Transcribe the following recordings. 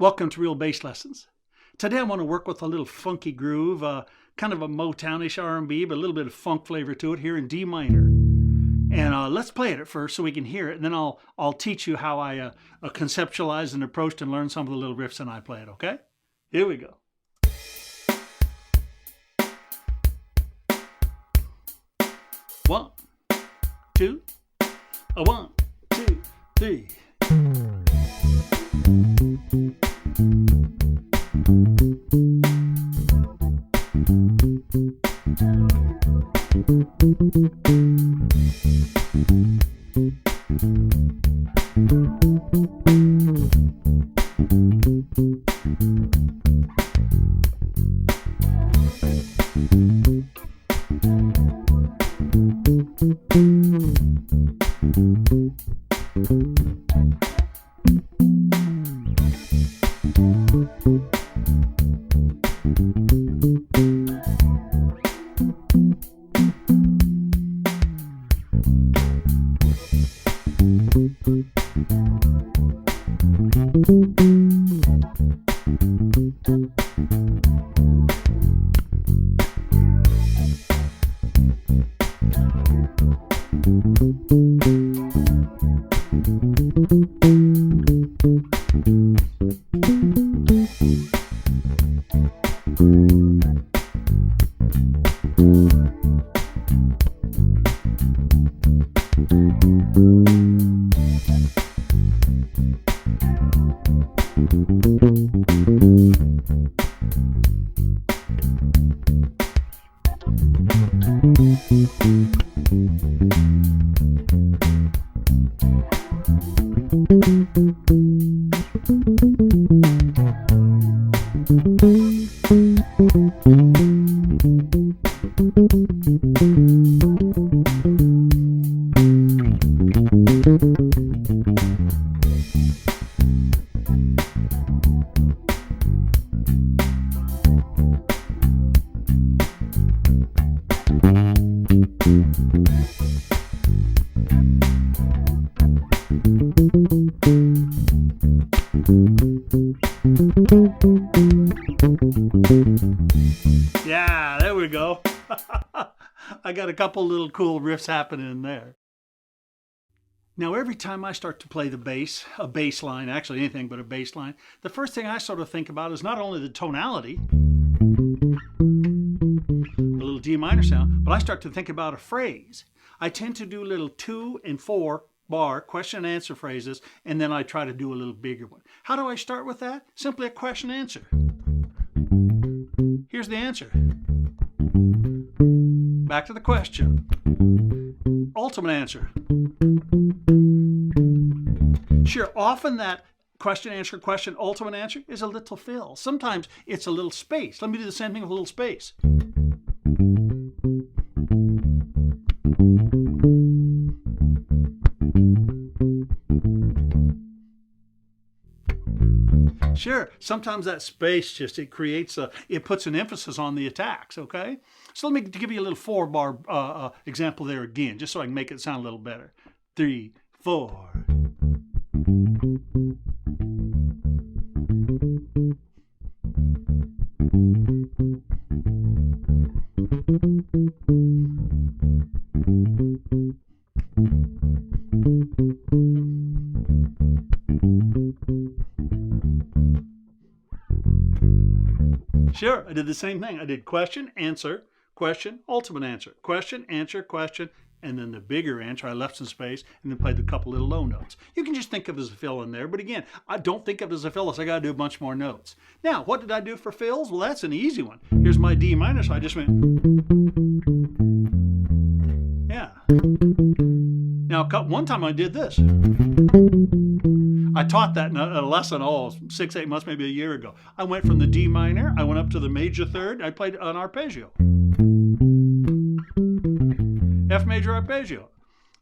Welcome to Real Bass Lessons. Today I want to work with a little funky groove, kind of a Motownish R&B, but a little bit of funk flavor to it here in D minor. And let's play it at first so we can hear it, and then I'll teach you how I conceptualize and approached and learn some of the little riffs and I play it, okay? Here we go. One, two, one, two, three. Yeah, there we go. I got a couple little cool riffs happening in there. Now, every time I start to play the bass, a bass line, actually anything but a bass line, the first thing I sort of think about is not only the tonality, a little D minor sound, but I start to think about a phrase. I tend to do little 2 and 4 bar question and answer phrases, and then I try to do a little bigger one. How do I start with that? Simply a question answer. Here's the answer. Back to the question. Ultimate answer. Sure, often that question, answer, question, ultimate answer is a little fill. Sometimes it's a little space. Let me do the same thing with a little space. Sure, sometimes that space it puts an emphasis on the attacks, okay? So let me give you a little 4-bar example there again, just so I can make it sound a little better. 3, 4. Sure, I did the same thing. I did question, answer, question, ultimate answer, question, answer, question, and then the bigger answer. I left some space and then played a couple little low notes. You can just think of it as a fill in there, but again, I don't think of it as a fill unless I got to do a bunch more notes. Now, what did I do for fills? Well, that's an easy one. Here's my D minor, so I just went. Yeah. Now, one time I did this. I taught that in a lesson, 6, 8 months, maybe a year ago. I went from the D minor, I went up to the major third, I played an arpeggio. F major arpeggio.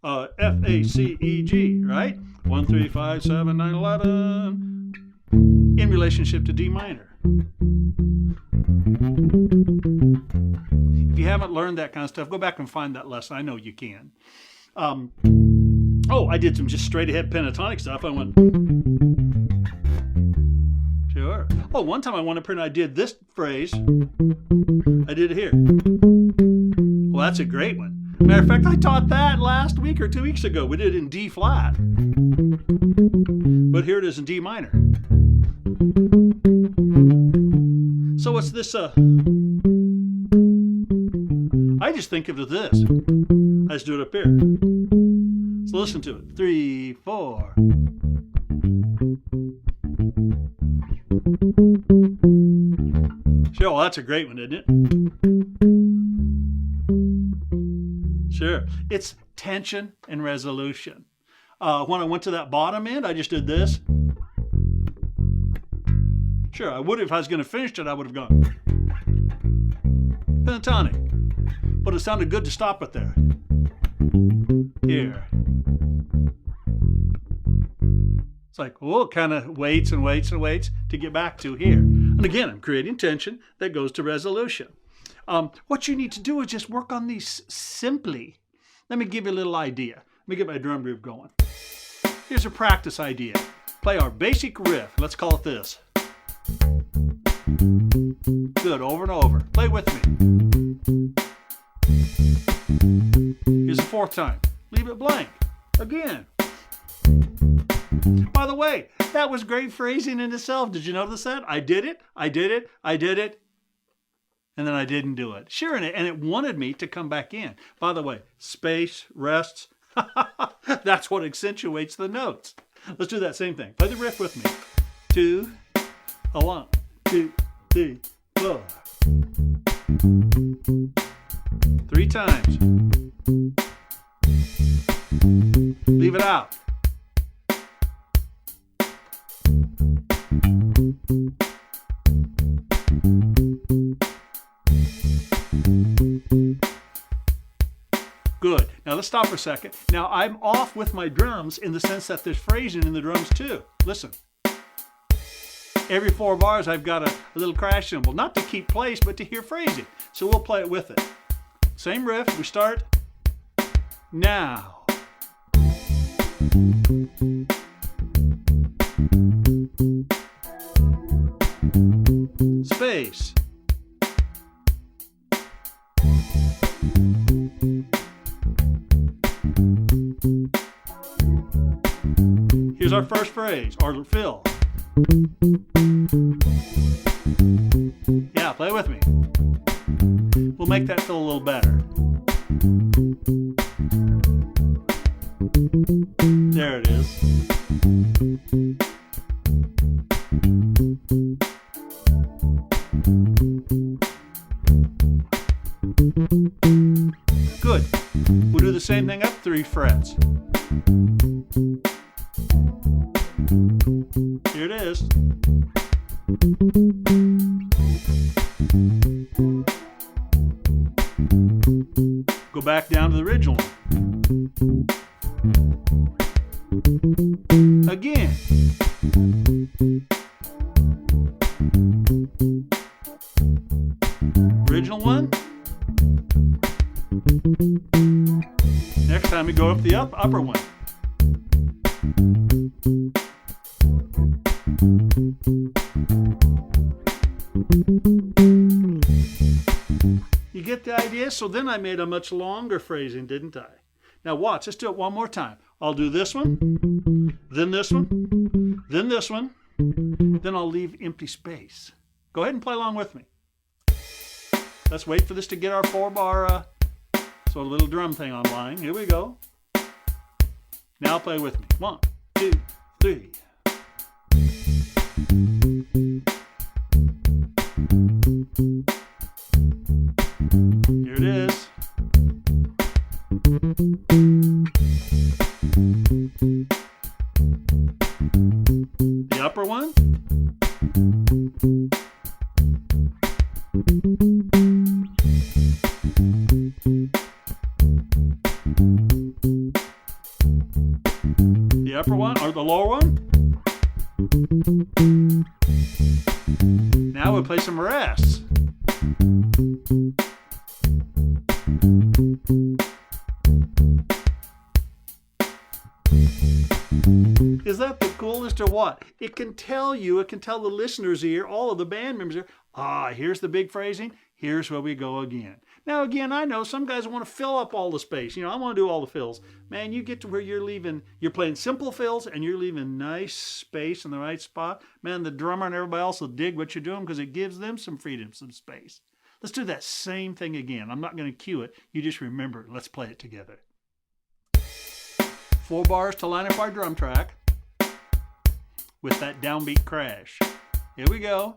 F, A, C, E, G, right? 1, 3, 5, 7, 9, 11. In relationship to D minor. If you haven't learned that kind of stuff, go back and find that lesson. I know you can. I did some just straight ahead pentatonic stuff. I went. Oh, one time I won a print, I did this phrase. I did it here. Well, that's a great one. Matter of fact, I taught that last week or 2 weeks ago. We did it in D flat. But here it is in D minor. So what's this? I just think of it as this. I just do it up here. So listen to it. 3, 4. Sure, well, that's a great one, isn't it? Sure. It's tension and resolution. When I went to that bottom end, I just did this. Sure, I would if I was going to finish it, I would have gone pentatonic. But it sounded good to stop it there. Here. It's like, oh, it kind of waits and waits and waits to get back to here. And again, I'm creating tension that goes to resolution. What you need to do is just work on these simply. Let me give you a little idea. Let me get my drum groove going. Here's a practice idea. Play our basic riff. Let's call it this. Good, over and over. Play with me. Here's the fourth time. Leave it blank. Again. By the way, that was great phrasing in itself. Did you notice that? I did it, I did it, I did it, and then I didn't do it. Sure, and it wanted me to come back in. By the way, space, rests, that's what accentuates the notes. Let's do that same thing. Play the riff with me. 2, 1, 2, 3, 4. 3 times. Leave it out. Good. Now let's stop for a second. Now I'm off with my drums in the sense that there's phrasing in the drums too. Listen. Every 4 bars I've got a little crash cymbal. Not to keep place, but to hear phrasing. So we'll play it with it. Same riff. We start now. Space. Here's our first phrase, or fill. Yeah, play with me. We'll make that feel a little better. There it is. Good. We'll do the same thing up 3 frets. Here it is. Go back down to the original one. Again. Original one. Next time we go up the upper one. You get the idea? So then I made a much longer phrasing, didn't I? Now watch, let's do it one more time. I'll do this one, then this one, then this one, then I'll leave empty space. Go ahead and play along with me. Let's wait for this to get our 4-bar so a little drum thing online. Here we go. Now play with me. 1, 2, 3. Here it is. The upper one. The upper one or the lower one. Now we'll play some rests. Is that the coolest or what? It can tell you, it can tell the listener's ear, all of the band members here, here's the big phrasing, here's where we go again. Now again, I know some guys want to fill up all the space. I want to do all the fills. Man, you get to where you're playing simple fills and you're leaving nice space in the right spot. Man, the drummer and everybody else will dig what you're doing because it gives them some freedom, some space. Let's do that same thing again. I'm not going to cue it. You just remember, let's play it together. 4 bars to line up our drum track with that downbeat crash. Here we go.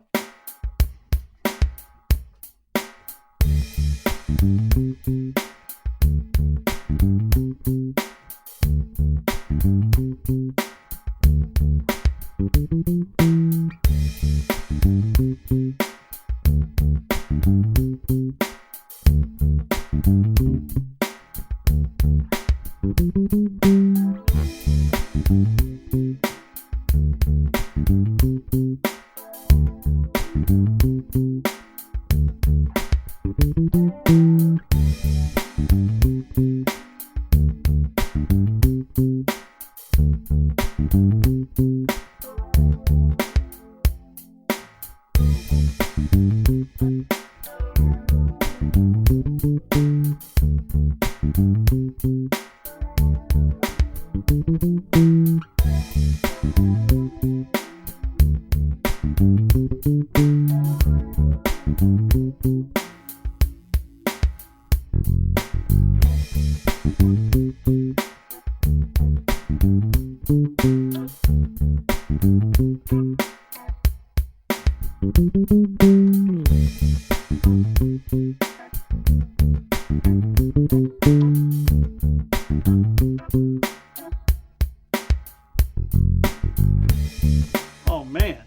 Oh man,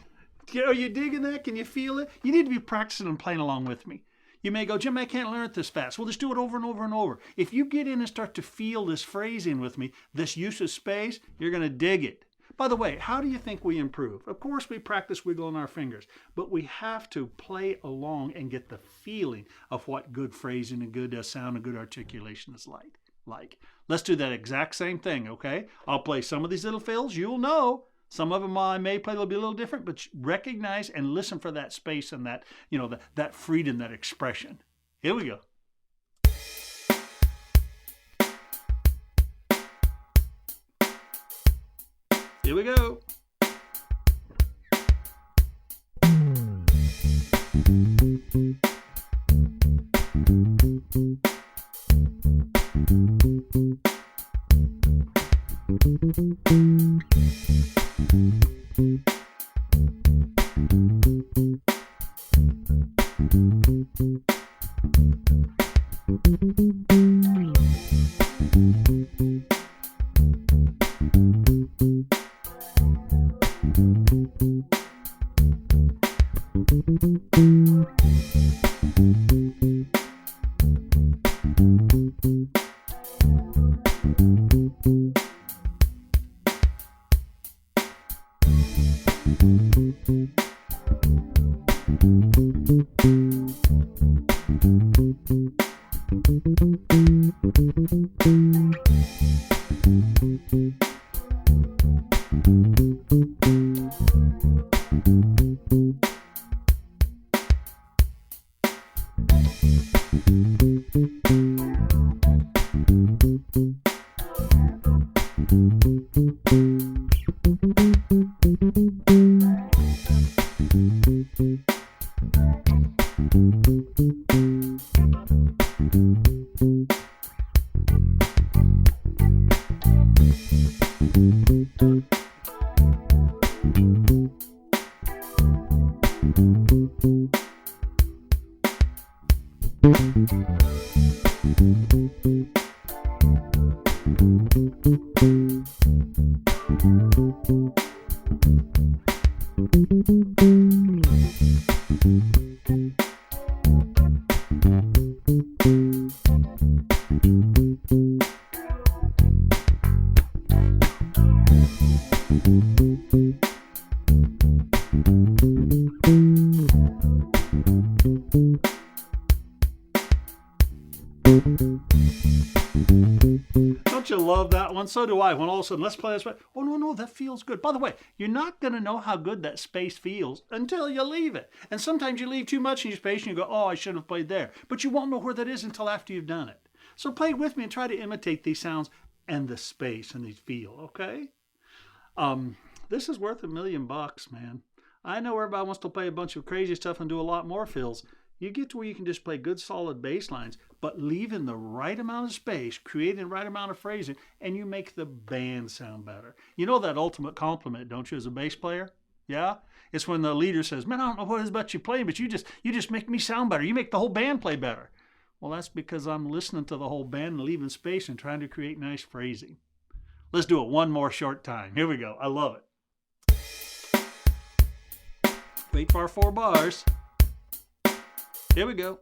are you digging that? Can you feel it? You need to be practicing and playing along with me. You may go, Jim, I can't learn it this fast. Well, just do it over and over and over. If you get in and start to feel this phrasing with me, this use of space, you're going to dig it. By the way, how do you think we improve? Of course, we practice wiggling our fingers, but we have to play along and get the feeling of what good phrasing and good sound and good articulation is like. Let's do that exact same thing, okay? I'll play some of these little fills. You'll know. Some of them I may play will be a little different, but recognize and listen for that space and that, that freedom, that expression. Here we go. Here we go. and so do I. When all of a sudden, let's play this way. Oh, no, that feels good. By the way, you're not going to know how good that space feels until you leave it. And sometimes you leave too much in your space and you go, oh, I should have played there. But you won't know where that is until after you've done it. So play with me and try to imitate these sounds and the space and these feel, okay? This is worth $1 million, man. I know everybody wants to play a bunch of crazy stuff and do a lot more fills. You get to where you can just play good solid bass lines, but leaving the right amount of space, creating the right amount of phrasing, and you make the band sound better. You know that ultimate compliment, don't you, as a bass player? Yeah? It's when the leader says, man, I don't know what it is about you playing, but you just make me sound better. You make the whole band play better. Well, that's because I'm listening to the whole band and leaving space and trying to create nice phrasing. Let's do it one more short time. Here we go. I love it. Wait for our 4 bars. Here we go.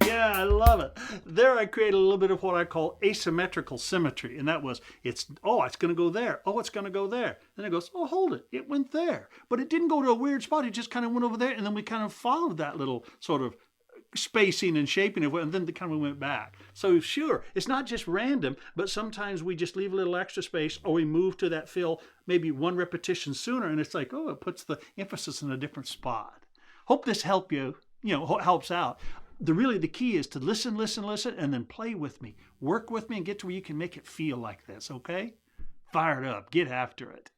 Yeah, I love it. There I create a little bit of what I call asymmetrical symmetry. And that was, it's going to go there. Oh, it's going to go there. Then it goes, oh, hold it. It went there. But it didn't go to a weird spot. It just kind of went over there. And then we kind of followed that little sort of spacing and shaping of it, and then the kind of went back. So sure, it's not just random, but sometimes we just leave a little extra space, or we move to that fill maybe one repetition sooner, and it's like, oh, it puts the emphasis in a different spot. Hope this helps out. The key is to listen, and then play with me. Work with me and get to where you can make it feel like this, okay? Fire it up. Get after it.